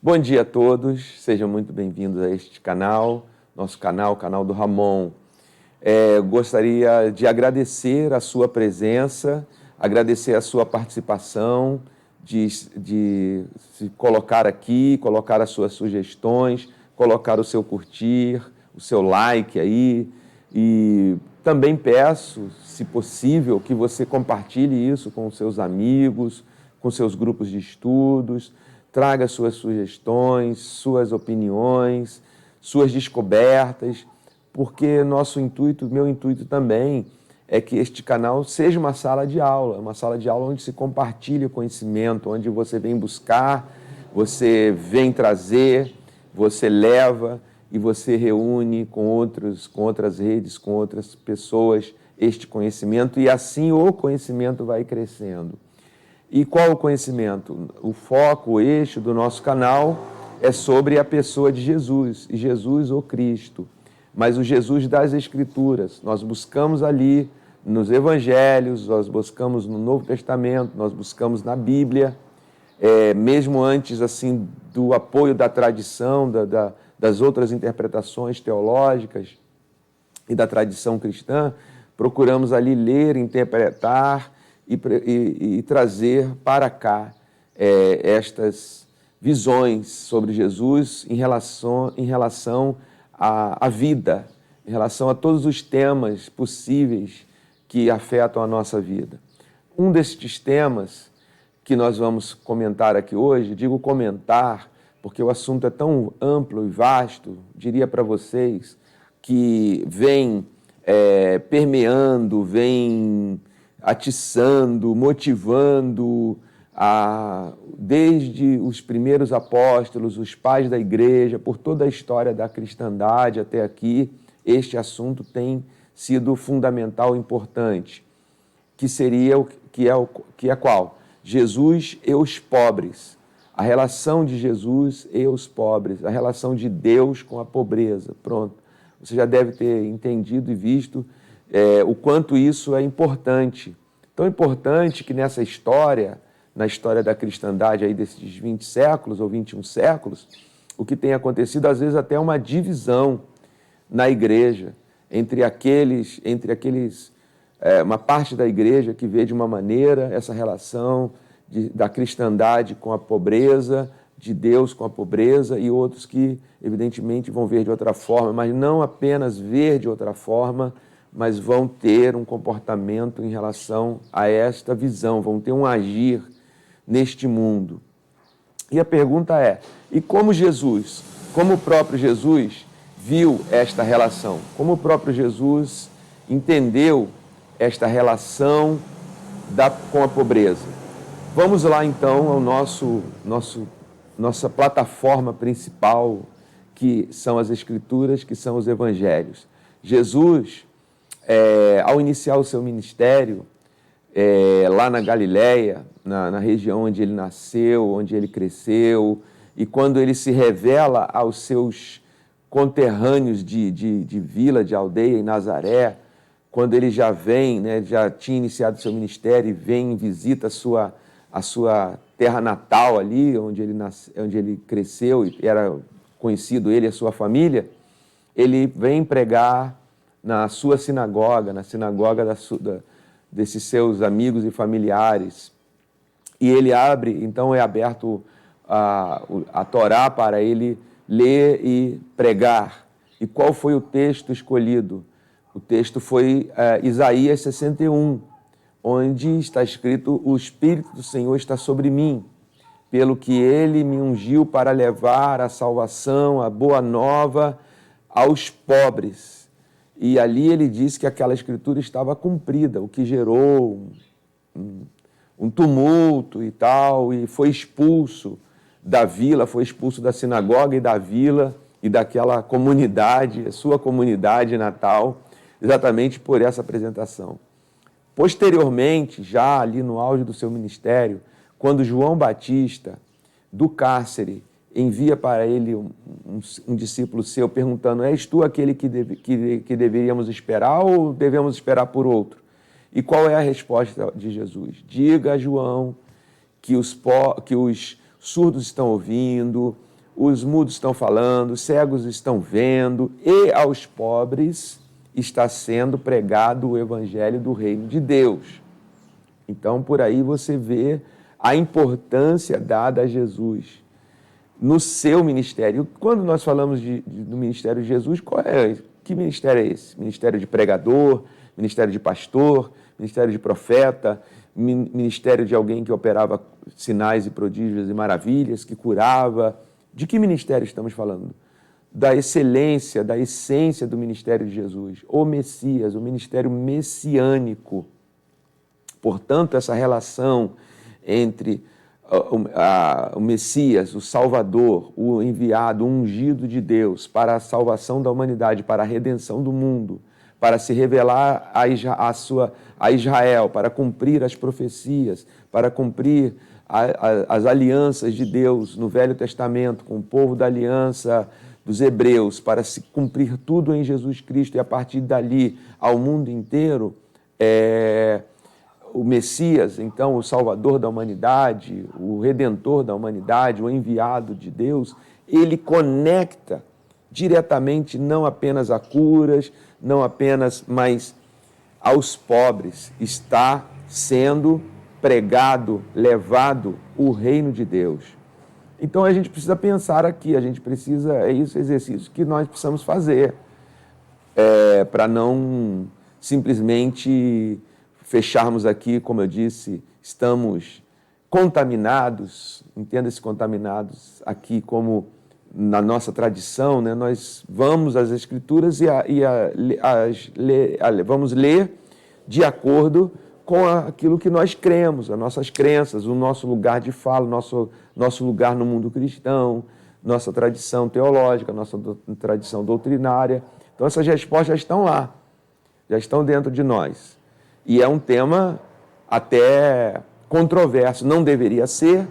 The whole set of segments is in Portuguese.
Bom dia a todos, sejam muito bem-vindos a este canal, nosso canal, o canal do Ramon. Gostaria de agradecer a sua presença, agradecer a sua participação, de se colocar aqui, colocar as suas sugestões, colocar o seu curtir, o seu like aí. E também peço, se possível, que você compartilhe isso com seus amigos, com seus grupos de estudos, traga suas sugestões, suas opiniões, suas descobertas, porque meu intuito também é que este canal seja uma sala de aula onde se compartilha o conhecimento, onde você vem buscar, você vem trazer, você leva e você reúne com outras redes, com outras pessoas este conhecimento, e assim o conhecimento vai crescendo. E qual o conhecimento? O foco, o eixo do nosso canal é sobre a pessoa de Jesus, e Jesus o Cristo, mas o Jesus das Escrituras. Nós buscamos ali nos Evangelhos, nós buscamos no Novo Testamento, nós buscamos na Bíblia, mesmo antes assim do apoio da tradição, das outras interpretações teológicas e da tradição cristã, procuramos ali ler, interpretar e trazer para cá estas visões sobre Jesus em relação à vida, em relação a todos os temas possíveis que afetam a nossa vida. Um destes temas que nós vamos comentar aqui hoje, digo comentar porque o assunto é tão amplo e vasto, diria para vocês, que vem permeando, vem atiçando, motivando, desde os primeiros apóstolos, os pais da igreja, por toda a história da cristandade até aqui, este assunto tem sido fundamental e importante, que é qual? Jesus e os pobres, a relação de Jesus e os pobres, a relação de Deus com a pobreza. Pronto, você já deve ter entendido e visto o quanto isso é importante. Tão importante que nessa história, na história da cristandade aí desses 20 séculos ou 21 séculos, o que tem acontecido, às vezes até uma divisão na igreja, entre aqueles uma parte da igreja que vê de uma maneira essa relação da cristandade com a pobreza, de Deus com a pobreza, e outros que, evidentemente, vão ver de outra forma, mas não apenas ver de outra forma, mas vão ter um comportamento em relação a esta visão, vão ter um agir neste mundo. E a pergunta é, e como o próprio Jesus viu esta relação? Como o próprio Jesus entendeu esta relação com a pobreza? Vamos lá então ao nossa plataforma principal, que são as Escrituras, que são os Evangelhos. Jesus, ao iniciar o seu ministério, lá na Galileia, na região onde ele nasceu, onde ele cresceu, e quando ele se revela aos seus conterrâneos de vila, de aldeia em Nazaré, quando ele já vem, já tinha iniciado seu ministério e vem e visita a sua terra natal ali, onde ele cresceu e era conhecido ele e a sua família, ele vem pregar na sua sinagoga, na sinagoga desses seus amigos e familiares. E ele abre, então é aberto a Torá para ele ler e pregar. E qual foi o texto escolhido? O texto foi Isaías 61, onde está escrito: o Espírito do Senhor está sobre mim, pelo que ele me ungiu para levar a salvação, a boa nova aos pobres. E ali ele disse que aquela escritura estava cumprida, o que gerou um tumulto e tal, e foi expulso da vila, foi expulso da sinagoga e da vila e daquela comunidade, a sua comunidade natal, exatamente por essa apresentação. Posteriormente, já ali no auge do seu ministério, quando João Batista, do cárcere, envia para ele um discípulo seu, perguntando: és tu aquele que deveríamos esperar ou devemos esperar por outro? E qual é a resposta de Jesus? Diga a João que os surdos estão ouvindo, os mudos estão falando, os cegos estão vendo, e aos pobres está sendo pregado o evangelho do reino de Deus. Então, por aí você vê a importância dada a Jesus no seu ministério. Quando nós falamos do ministério de Jesus, que ministério é esse? Ministério de pregador, ministério de pastor, ministério de profeta, ministério de alguém que operava sinais e prodígios e maravilhas, que curava. De que ministério estamos falando? Da excelência, da essência do ministério de Jesus, o Messias, o ministério messiânico. Portanto, essa relação entre o Messias, o Salvador, o enviado, o ungido de Deus para a salvação da humanidade, para a redenção do mundo, para se revelar a Israel, para cumprir as profecias, para cumprir as alianças de Deus no Velho Testamento, com o povo da aliança dos hebreus, para se cumprir tudo em Jesus Cristo e a partir dali ao mundo inteiro, o Messias, então, o Salvador da humanidade, o Redentor da humanidade, o enviado de Deus, ele conecta diretamente não apenas a curas, não apenas, mas aos pobres. Está sendo pregado, levado o reino de Deus. Então a gente precisa pensar aqui, é esse exercício que nós precisamos fazer, para não simplesmente fecharmos aqui, como eu disse, estamos contaminados, entenda-se contaminados aqui como na nossa tradição, né? Nós vamos às Escrituras vamos ler de acordo com aquilo que nós cremos, as nossas crenças, o nosso lugar de fala, nosso lugar no mundo cristão, nossa tradição teológica, nossa tradição doutrinária. Então essas respostas já estão lá, já estão dentro de nós. E é um tema até controverso, não deveria ser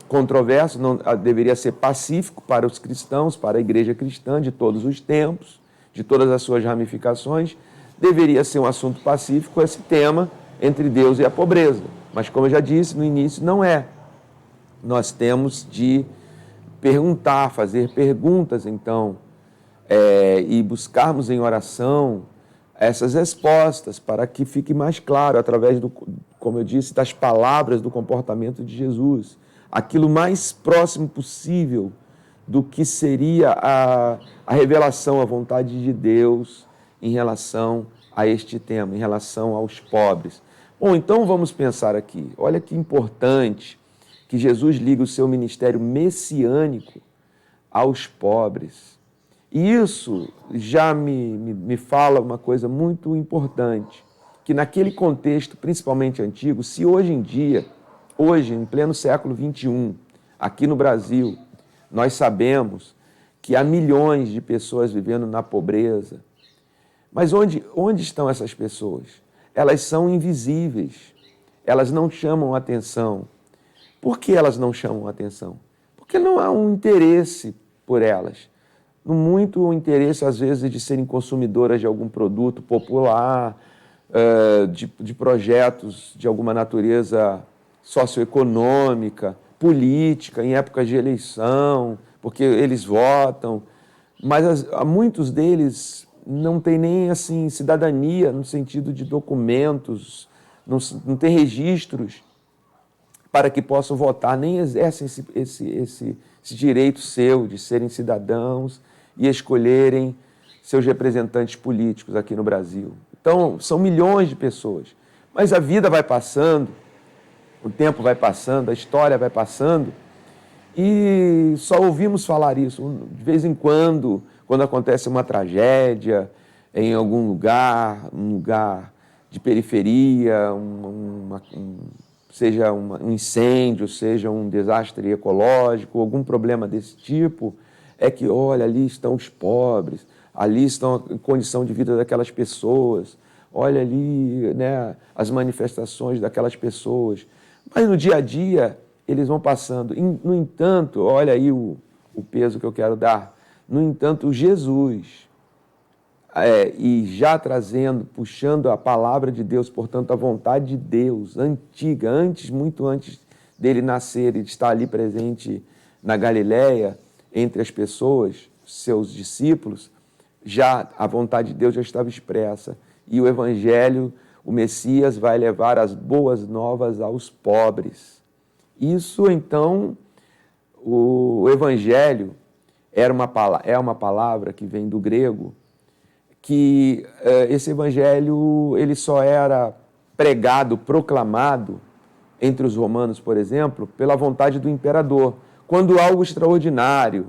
controverso, não deveria ser pacífico para os cristãos, para a igreja cristã de todos os tempos, de todas as suas ramificações. Deveria ser um assunto pacífico esse tema entre Deus e a pobreza. Mas, como eu já disse no início, não é. Nós temos de perguntar, fazer perguntas, então, e buscarmos em oração essas respostas para que fique mais claro, através como eu disse, das palavras do comportamento de Jesus, aquilo mais próximo possível do que seria a revelação, a vontade de Deus em relação a este tema, em relação aos pobres. Bom, então vamos pensar aqui. Olha que importante que Jesus liga o seu ministério messiânico aos pobres. E isso já me fala uma coisa muito importante, que naquele contexto, principalmente antigo, se hoje em dia, em pleno século XXI, aqui no Brasil, nós sabemos que há milhões de pessoas vivendo na pobreza. Mas onde estão essas pessoas? Elas são invisíveis, elas não chamam atenção. Por que elas não chamam atenção? Porque não há um interesse por elas. Muito o interesse, às vezes, de serem consumidoras de algum produto popular, de projetos de alguma natureza socioeconômica, política, em épocas de eleição, porque eles votam. Mas muitos deles não têm nem assim, cidadania, no sentido de documentos, não têm registros para que possam votar, nem exercem esse direito seu de serem cidadãos e escolherem seus representantes políticos aqui no Brasil. Então, são milhões de pessoas. Mas a vida vai passando, o tempo vai passando, a história vai passando, e só ouvimos falar isso. De vez em quando acontece uma tragédia em algum lugar, um lugar de periferia, seja um incêndio, seja um desastre ecológico, algum problema desse tipo, é que, olha, ali estão os pobres, ali estão a condição de vida daquelas pessoas, olha ali, né, as manifestações daquelas pessoas. Mas no dia a dia, eles vão passando. No entanto, olha aí o peso que eu quero dar. No entanto, Jesus, e já puxando a palavra de Deus, portanto, a vontade de Deus, antiga, muito antes dele nascer e de estar ali presente na Galileia, entre as pessoas, seus discípulos, já a vontade de Deus já estava expressa. E o Evangelho, o Messias vai levar as boas novas aos pobres. Isso, então, o Evangelho é uma palavra que vem do grego, que esse Evangelho ele só era pregado, proclamado entre os romanos, por exemplo, pela vontade do imperador. Quando algo extraordinário,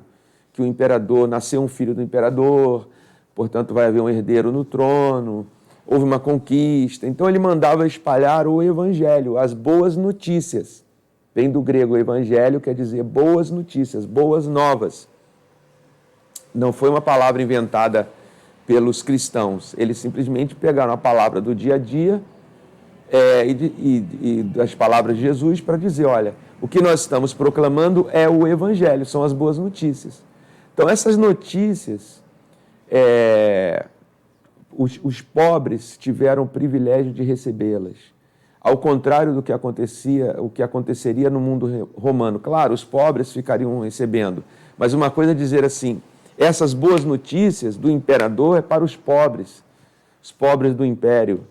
que o imperador, nasceu um filho do imperador, portanto vai haver um herdeiro no trono, houve uma conquista, então ele mandava espalhar o Evangelho, as boas notícias. Vem do grego, o Evangelho quer dizer boas notícias, boas novas. Não foi uma palavra inventada pelos cristãos, eles simplesmente pegaram a palavra do dia a dia e das palavras de Jesus para dizer, olha, o que nós estamos proclamando é o Evangelho, são as boas notícias. Então essas notícias, os pobres tiveram o privilégio de recebê-las, ao contrário do que aconteceria no mundo romano. Claro, os pobres ficariam recebendo, mas uma coisa é dizer assim, essas boas notícias do imperador é para os pobres do império.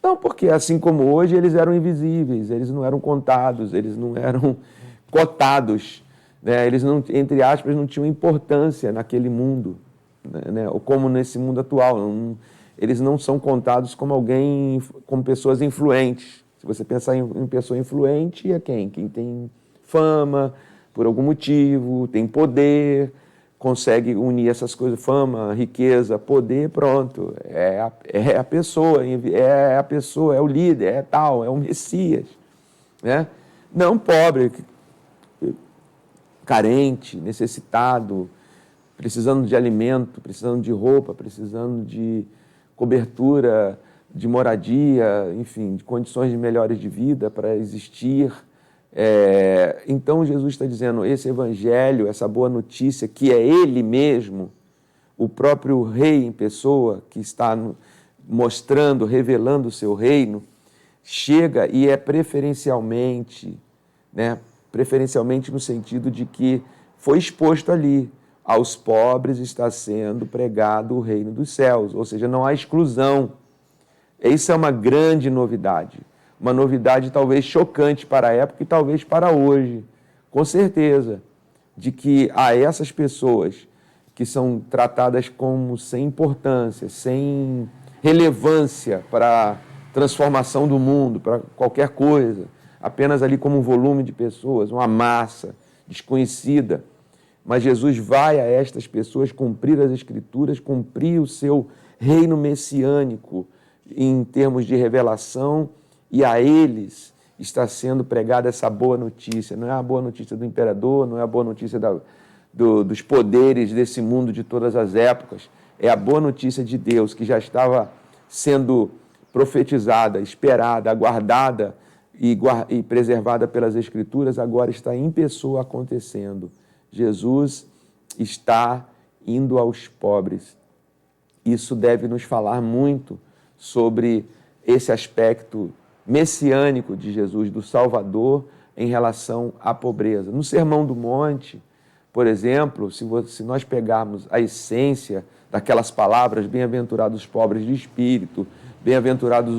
Não, porque assim como hoje eles eram invisíveis, eles não eram contados, eles não eram cotados, né? Eles, não, entre aspas, não tinham importância naquele mundo, né? Ou como nesse mundo atual. Eles não são contados como pessoas influentes. Se você pensar em pessoa influente, é quem? Quem tem fama, por algum motivo, tem poder, consegue unir essas coisas, fama, riqueza, poder, pronto, é a pessoa, é o líder, é tal, é o Messias, né? Não pobre, carente, necessitado, precisando de alimento, precisando de roupa, precisando de cobertura, de moradia, enfim, de condições melhores de vida para existir. Então Jesus está dizendo, esse Evangelho, essa boa notícia, que é Ele mesmo, o próprio Rei em pessoa, que está mostrando, revelando o seu reino, chega e é preferencialmente, né, preferencialmente no sentido de que foi exposto ali, aos pobres está sendo pregado o reino dos céus, ou seja, não há exclusão. Isso é uma grande novidade. Uma novidade talvez chocante para a época e talvez para hoje, com certeza, de que há essas pessoas que são tratadas como sem importância, sem relevância para a transformação do mundo, para qualquer coisa, apenas ali como um volume de pessoas, uma massa desconhecida. Mas Jesus vai a estas pessoas cumprir as Escrituras, cumprir o seu reino messiânico em termos de revelação, e a eles está sendo pregada essa boa notícia. Não é a boa notícia do imperador, não é a boa notícia dos poderes desse mundo de todas as épocas. É a boa notícia de Deus, que já estava sendo profetizada, esperada, aguardada e preservada pelas Escrituras, agora está em pessoa acontecendo. Jesus está indo aos pobres. Isso deve nos falar muito sobre esse aspecto messiânico de Jesus, do Salvador, em relação à pobreza. No Sermão do Monte, por exemplo, se nós pegarmos a essência daquelas palavras, bem-aventurados os pobres de espírito, bem-aventurados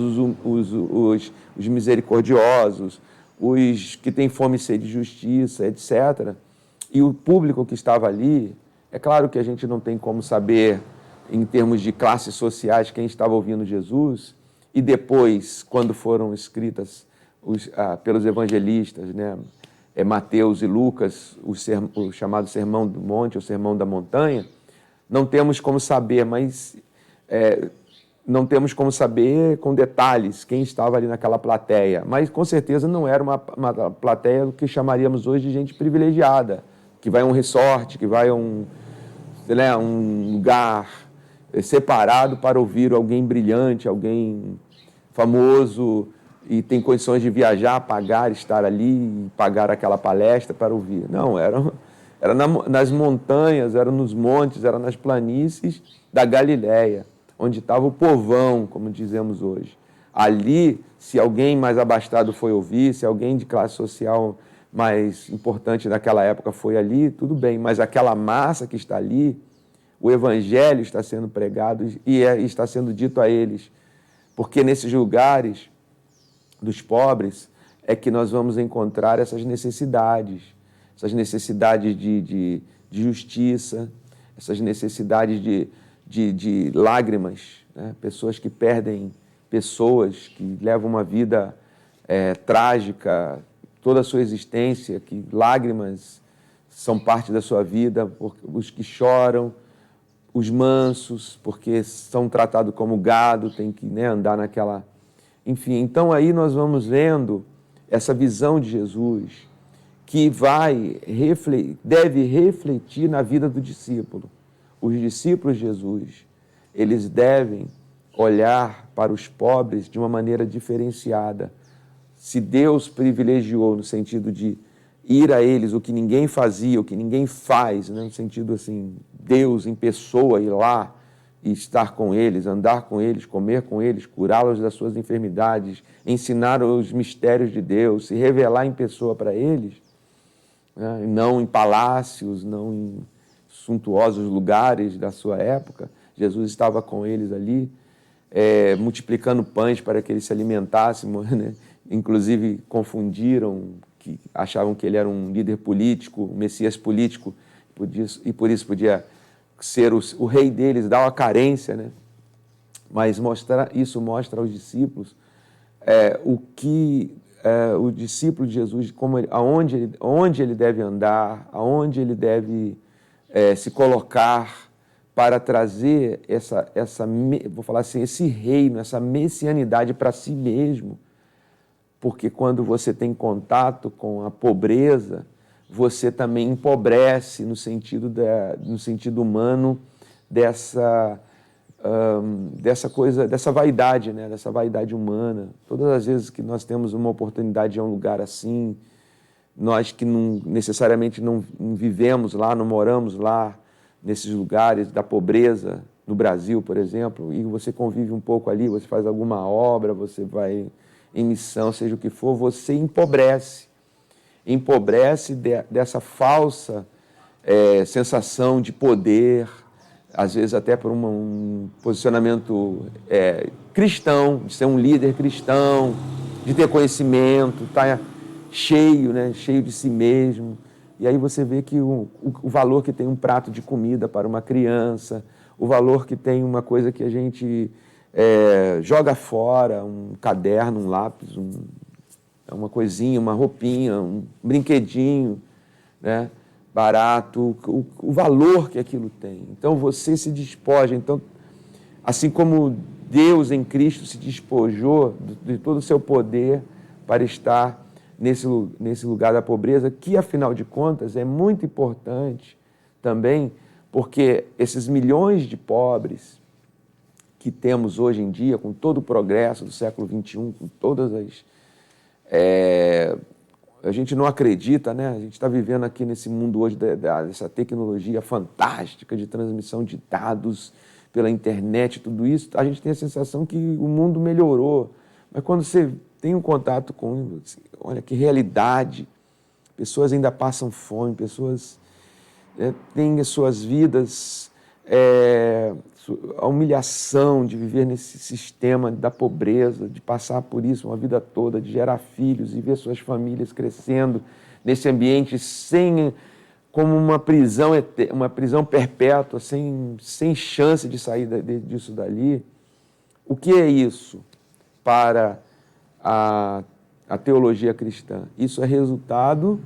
os misericordiosos, os que têm fome e sede de justiça, etc. E o público que estava ali, é claro que a gente não tem como saber, em termos de classes sociais, quem estava ouvindo Jesus, e depois, quando foram escritas pelos evangelistas, né, Mateus e Lucas, o chamado Sermão do Monte, ou Sermão da Montanha, não temos como saber, mas não temos como saber com detalhes quem estava ali naquela plateia. Mas, com certeza, não era uma plateia que chamaríamos hoje de gente privilegiada, que vai a um resort, que vai a um lugar separado para ouvir alguém brilhante, alguém famoso, e tem condições de viajar, pagar, estar ali, pagar aquela palestra para ouvir. Não, era nas montanhas, era nos montes, era nas planícies da Galileia, onde estava o povão, como dizemos hoje. Ali, se alguém mais abastado foi ouvir, se alguém de classe social mais importante naquela época foi ali, tudo bem, mas aquela massa que está ali, o evangelho está sendo pregado e está sendo dito a eles, porque nesses lugares dos pobres é que nós vamos encontrar essas necessidades de justiça, essas necessidades de lágrimas, né? Pessoas que perdem pessoas, que levam uma vida trágica, toda a sua existência, que lágrimas são parte da sua vida, os que choram, os mansos, porque são tratados como gado, tem que, né, andar naquela... Enfim, então aí nós vamos vendo essa visão de Jesus que deve refletir na vida do discípulo. Os discípulos de Jesus, eles devem olhar para os pobres de uma maneira diferenciada. Se Deus privilegiou no sentido de ir a eles o que ninguém fazia, o que ninguém faz, né? No sentido assim, Deus em pessoa ir lá e estar com eles, andar com eles, comer com eles, curá-los das suas enfermidades, ensinar os mistérios de Deus, se revelar em pessoa para eles, né? Não em palácios, não em suntuosos lugares da sua época. Jesus estava com eles ali, multiplicando pães para que eles se alimentassem, né? Inclusive confundiram, que achavam que ele era um líder político, um messias político, e por isso podia ser o rei deles, dar uma carência, né? Mas isso mostra aos discípulos o discípulo de Jesus, onde ele deve andar, aonde ele deve se colocar para trazer vou falar assim, esse reino, essa messianidade para si mesmo. Porque quando você tem contato com a pobreza, você também empobrece no sentido humano dessa coisa, dessa vaidade, né? Dessa vaidade humana. Todas as vezes que nós temos uma oportunidade de ir a um lugar assim, nós que não necessariamente não vivemos lá, não moramos lá, nesses lugares da pobreza, no Brasil, por exemplo, e você convive um pouco ali, você faz alguma obra, você vai em missão, seja o que for, você empobrece dessa falsa sensação de poder, às vezes até por um posicionamento cristão, de ser um líder cristão, de ter conhecimento, estar cheio, né, cheio de si mesmo. E aí você vê que o valor que tem um prato de comida para uma criança, o valor que tem uma coisa que a gente joga fora, um caderno, um lápis, uma coisinha, uma roupinha, um brinquedinho, né, barato, o valor que aquilo tem. Então você se despoja. Então, assim como Deus em Cristo se despojou de todo o seu poder para estar nesse lugar da pobreza, que afinal de contas é muito importante também, porque esses milhões de pobres que temos hoje em dia, com todo o progresso do século XXI, com todas as... a gente não acredita, né? A gente está vivendo aqui nesse mundo hoje dessa tecnologia fantástica de transmissão de dados pela internet, tudo isso, a gente tem a sensação que o mundo melhorou. Mas quando você tem um contato com... Olha que realidade, pessoas ainda passam fome, pessoas têm as suas vidas... a humilhação de viver nesse sistema da pobreza, de passar por isso uma vida toda, de gerar filhos e ver suas famílias crescendo nesse ambiente como uma prisão perpétua, sem chance de sair disso dali. O que é isso para a teologia cristã? Isso é resultado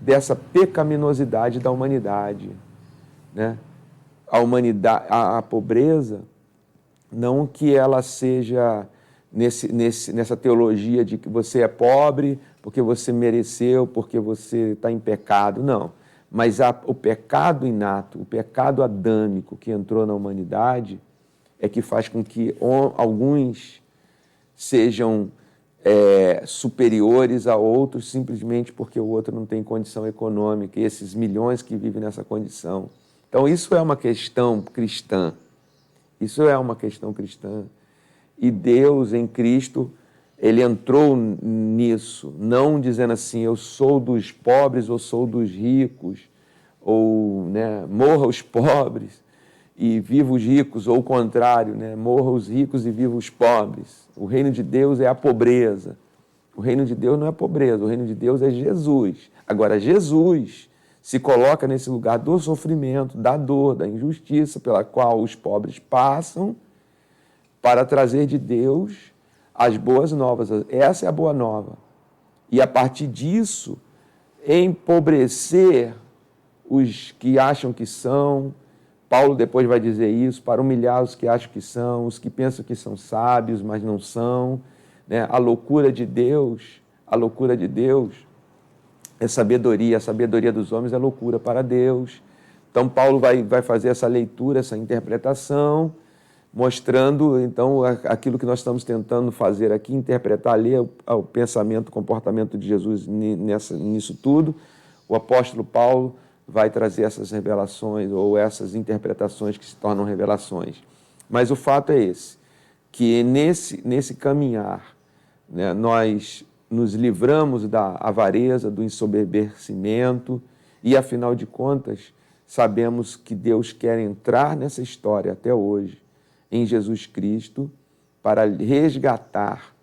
dessa pecaminosidade da humanidade, né? A pobreza, não que ela seja nessa teologia de que você é pobre porque você mereceu, porque você está em pecado, não. Mas o pecado inato, o pecado adâmico que entrou na humanidade é que faz com que alguns sejam superiores a outros simplesmente porque o outro não tem condição econômica, e esses milhões que vivem nessa condição. Então, isso é uma questão cristã. Isso é uma questão cristã. E Deus, em Cristo, ele entrou nisso, não dizendo assim, eu sou dos pobres ou sou dos ricos, ou né, morra os pobres e viva os ricos, ou o contrário, né, morra os ricos e viva os pobres. O reino de Deus é a pobreza. O reino de Deus não é pobreza, o reino de Deus é Jesus. Agora, Jesus se coloca nesse lugar do sofrimento, da dor, da injustiça pela qual os pobres passam para trazer de Deus as boas novas. Essa é a boa nova. E a partir disso, empobrecer os que acham que são, Paulo depois vai dizer isso, para humilhar os que acham que são, os que pensam que são sábios, mas não são. Né? A loucura de Deus é sabedoria, a sabedoria dos homens é loucura para Deus. Então Paulo vai fazer essa leitura, essa interpretação, mostrando então aquilo que nós estamos tentando fazer aqui, interpretar, ler o pensamento, o comportamento de Jesus nisso tudo. O apóstolo Paulo vai trazer essas revelações ou essas interpretações que se tornam revelações. Mas o fato é esse, que nesse caminhar, né, nós nos livramos da avareza, do ensoberbecimento e, afinal de contas, sabemos que Deus quer entrar nessa história até hoje, em Jesus Cristo, para resgatar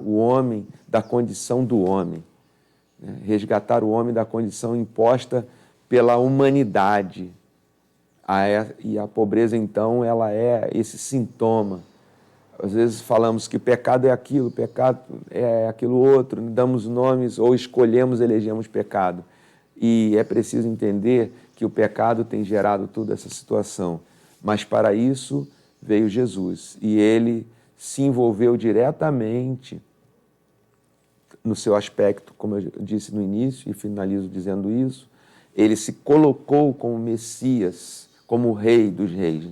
o homem da condição do homem, né? Resgatar o homem da condição imposta pela humanidade. E a pobreza, então, ela é esse sintoma. Às vezes falamos que pecado é aquilo, pecado é aquilo outro, damos nomes ou escolhemos, elegemos pecado. E é preciso entender que o pecado tem gerado toda essa situação. Mas para isso veio Jesus e ele se envolveu diretamente no seu aspecto, como eu disse no início e finalizo dizendo isso, ele se colocou como Messias, como o Rei dos Reis,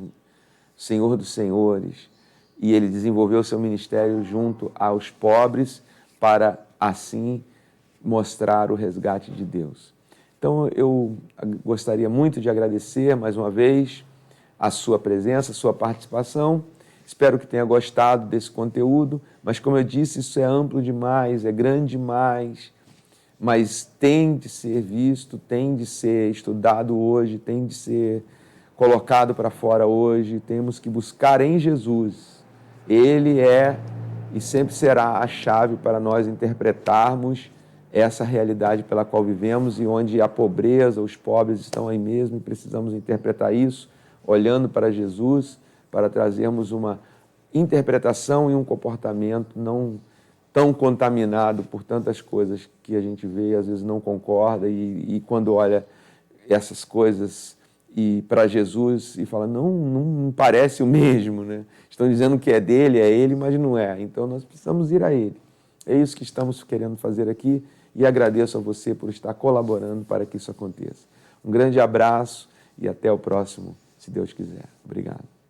Senhor dos Senhores, e ele desenvolveu seu ministério junto aos pobres para assim mostrar o resgate de Deus. Então eu gostaria muito de agradecer mais uma vez a sua presença, a sua participação. Espero que tenha gostado desse conteúdo, mas como eu disse, isso é amplo demais, é grande demais, mas tem de ser visto, tem de ser estudado hoje, tem de ser colocado para fora hoje. Temos que buscar em Jesus. Ele é e sempre será a chave para nós interpretarmos essa realidade pela qual vivemos e onde a pobreza, os pobres estão aí mesmo, e precisamos interpretar isso olhando para Jesus, para trazermos uma interpretação e um comportamento não tão contaminado por tantas coisas que a gente vê e às vezes não concorda, e quando olha essas coisas e para Jesus e fala, não parece o mesmo, né? Estão dizendo que é dele, é ele, mas não é. Então nós precisamos ir a ele. É isso que estamos querendo fazer aqui e agradeço a você por estar colaborando para que isso aconteça. Um grande abraço e até o próximo, se Deus quiser. Obrigado.